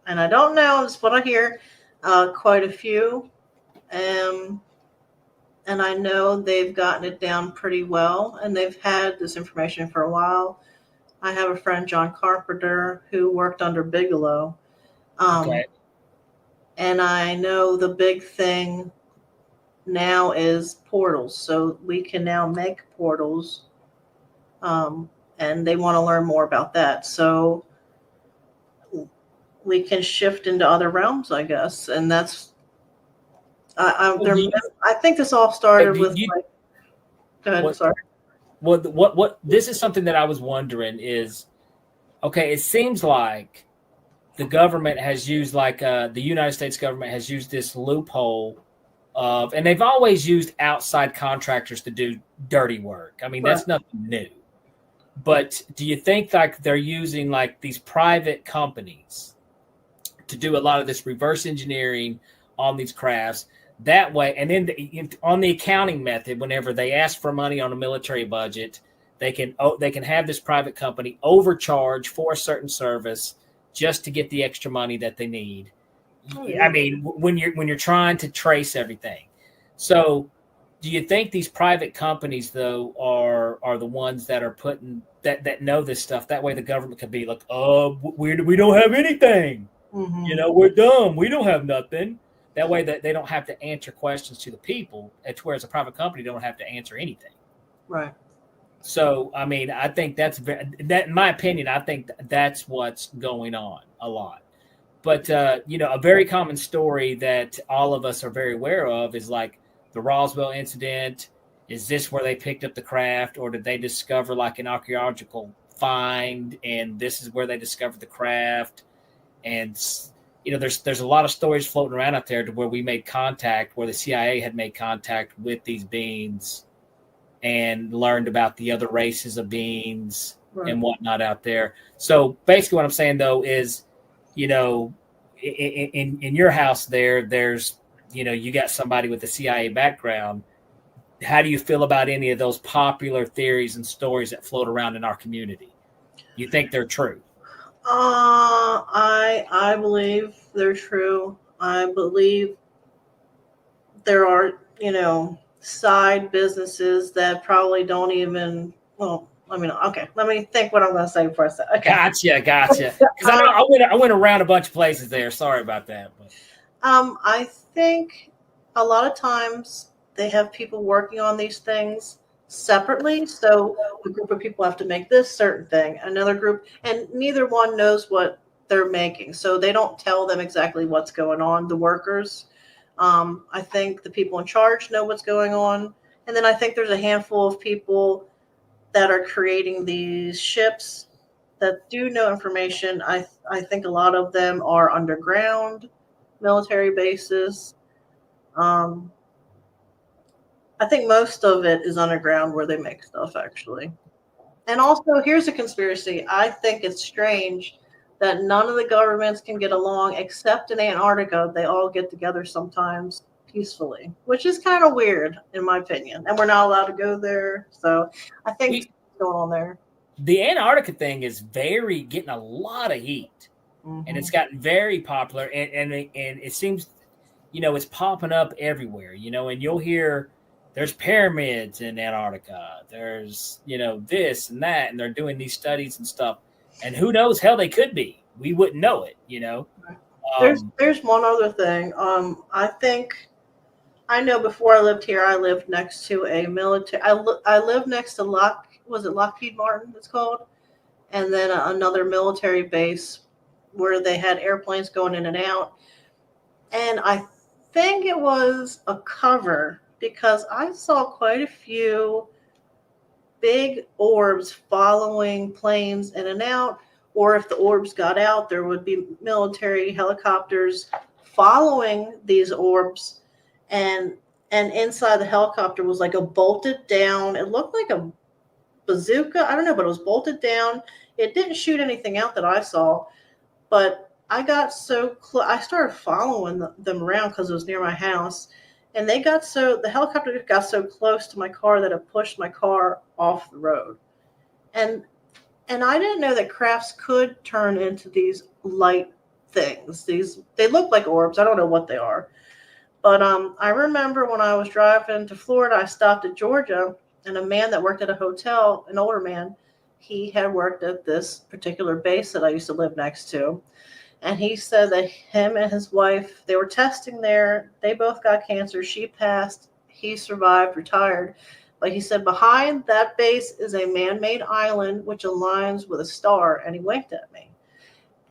[SPEAKER 2] and I don't know, it's what I hear, quite a few. And I know they've gotten it down pretty well, and they've had this information for a while. I have a friend, John Carpenter, who worked under Bigelow.
[SPEAKER 1] Okay.
[SPEAKER 2] And I know the big thing now is portals. So we can now make portals. And they want to learn more about that. So we can shift into other realms, I guess. And that's, I think this all started with go ahead, sorry.
[SPEAKER 1] What this is something that I was wondering is, okay, it seems like the government has used, the United States government has used this loophole of, and they've always used outside contractors to do dirty work. I mean, that's nothing new. But do you think they're using these private companies to do a lot of this reverse engineering on these crafts? That way, and then on the accounting method, whenever they ask for money on a military budget, they can have this private company overcharge for a certain service just to get the extra money that they need. Oh, yeah. I mean, when you're trying to trace everything. So, do you think these private companies though are the ones that are putting that know this stuff? That way, the government could be like, "Oh, we don't have anything.
[SPEAKER 2] Mm-hmm.
[SPEAKER 1] We're dumb. We don't have nothing." That way that they don't have to answer questions to the people, whereas a private company don't have to answer anything.
[SPEAKER 2] Right.
[SPEAKER 1] So, I mean, I think that, in my opinion, I think that's what's going on a lot. But, a very common story that all of us are very aware of is like the Roswell incident. Is this where they picked up the craft, or did they discover an archaeological find and this is where they discovered the craft? And there's a lot of stories floating around out there to where we made contact, where the CIA had made contact with these beings and learned about the other races of beings and whatnot out there. So basically what I'm saying though is, in your house there's, you got somebody with a CIA background. How do you feel about any of those popular theories and stories that float around in our community? You think they're true?
[SPEAKER 2] I believe they're true. I believe there are, side businesses that probably don't even, okay, let me think what I'm going to say for a second. Okay.
[SPEAKER 1] Gotcha. Because I went around a bunch of places there. Sorry about that. But.
[SPEAKER 2] I think a lot of times they have people working on these things separately. So a group of people have to make this certain thing, another group, and neither one knows what they're making. So they don't tell them exactly what's going on, the workers. I think the people in charge know what's going on. And then I think there's a handful of people that are creating these ships that do know information. I think a lot of them are underground military bases. I think most of it is underground where they make stuff, actually. And also, here's a conspiracy. I think it's strange that none of the governments can get along except in Antarctica. They all get together sometimes peacefully, which is kind of weird, in my opinion. And we're not allowed to go there. So I think what's going on there.
[SPEAKER 1] The Antarctica thing is getting a lot of heat. Mm-hmm. And it's gotten very popular. And it seems, it's popping up everywhere, and you'll hear there's pyramids in Antarctica. There's, this and that, and they're doing these studies and stuff. And who knows? Hell, they could be. We wouldn't know it,
[SPEAKER 2] There's one other thing. I know before I lived here, I lived next to a military. I lived next to Lockheed Martin? It's called, and then another military base where they had airplanes going in and out. And I think it was a cover, because I saw quite a few big orbs following planes in and out, or if the orbs got out, there would be military helicopters following these orbs, and inside the helicopter was like a bolted down, it looked like a bazooka, I don't know, but it was bolted down. It didn't shoot anything out that I saw, but I got so close. I started following them around because it was near my house, and the helicopter got so close to my car that it pushed my car off the road. And I didn't know that crafts could turn into these light things. They look like orbs. I don't know what they are. But I remember when I was driving to Florida, I stopped at Georgia, and a man that worked at a hotel, an older man, he had worked at this particular base that I used to live next to. And he said that him and his wife, they were testing there. They both got cancer. She passed. He survived, retired. But he said behind that base is a man-made island which aligns with a star. And he winked at me.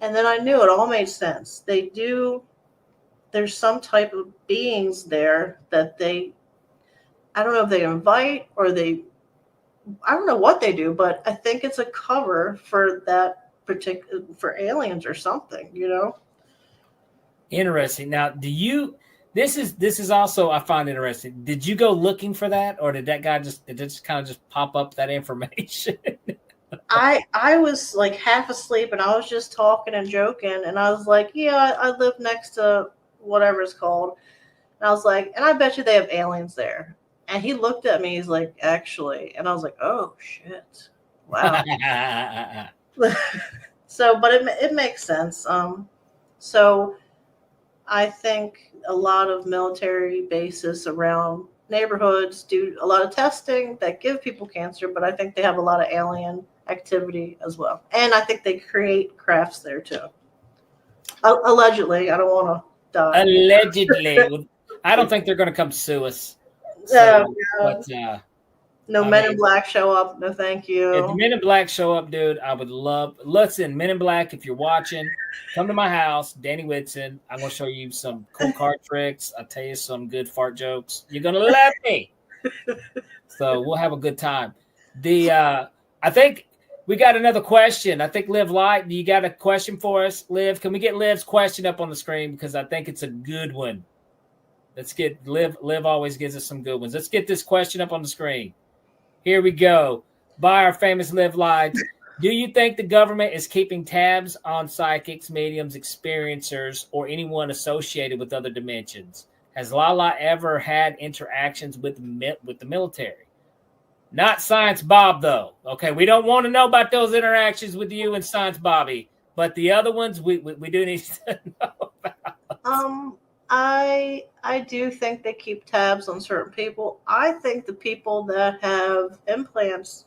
[SPEAKER 2] And then I knew it all made sense. There's some type of beings there that I don't know if they invite or I don't know what they do, but I think it's a cover for that for aliens or something,
[SPEAKER 1] Interesting. Now, this is also, I find interesting. Did you go looking for that, or did that guy just kind of just pop up that information?
[SPEAKER 2] I was like half asleep and I was just talking and joking, and I was like, yeah, I live next to whatever it's called. And I was like, and I bet you they have aliens there. And he looked at me, he's like, actually, and I was like, oh shit. Wow. So, but it makes sense. So I think a lot of military bases around neighborhoods do a lot of testing that give people cancer, but I think they have a lot of alien activity as well. And I think they create crafts there too. Allegedly, I don't want to die.
[SPEAKER 1] Allegedly. I don't think they're going to come sue us. So,
[SPEAKER 2] no Men in Black show up. No, thank you.
[SPEAKER 1] If the Men in Black show up, dude, I would love. Listen, Men in Black, if you're watching, come to my house, Danny Whitson. I'm going to show you some cool card tricks. I'll tell you some good fart jokes. You're going to love me. So we'll have a good time. I think we got another question. I think Liv Light, you got a question for us? Liv, can we get Liv's question up on the screen? Because I think it's a good one. Let's get Liv always gives us some good ones. Let's get this question up on the screen. Here we go. By our famous Liv Light. Do you think the government is keeping tabs on psychics, mediums, experiencers, or anyone associated with other dimensions? Has Lala ever had interactions with the military? Not Science Bob, though. Okay, we don't want to know about those interactions with you and Science Bobby, but the other ones we do need to know about.
[SPEAKER 2] I do think they keep tabs on certain people. I think the people that have implants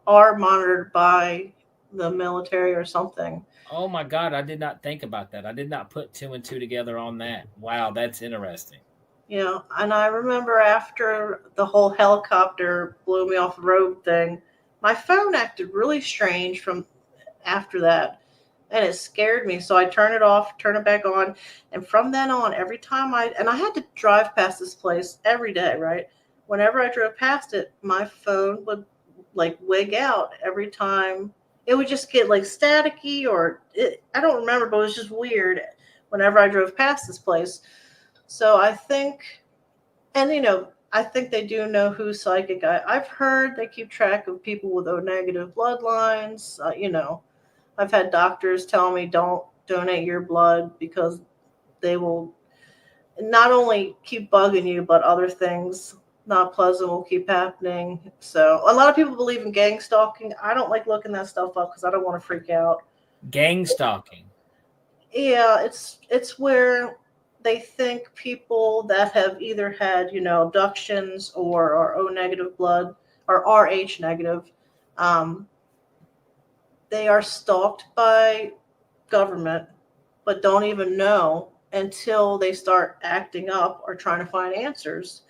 [SPEAKER 2] are monitored by the military or something.
[SPEAKER 1] Oh my God, I did not think about that. I did not put 2 and 2 together on that. Wow, that's interesting.
[SPEAKER 2] Yeah, and I remember after the whole helicopter blew me off the road thing, my phone acted really strange from after that. And it scared me. So I turned it off, turn it back on. And from then on, every time I had to drive past this place every day, right? Whenever I drove past it, my phone would like wig out every time. It would just get like staticky I don't remember, but it was just weird whenever I drove past this place. So I think, and I think they do know who's psychic. I've heard they keep track of people with O negative bloodlines, I've had doctors tell me don't donate your blood because they will not only keep bugging you, but other things not pleasant will keep happening. So a lot of people believe in gang stalking. I don't like looking that stuff up because I don't want to freak out.
[SPEAKER 1] Gang stalking.
[SPEAKER 2] Yeah, it's where they think people that have either had, abductions or are O negative blood or Rh negative, they are stalked by government, but don't even know until they start acting up or trying to find answers.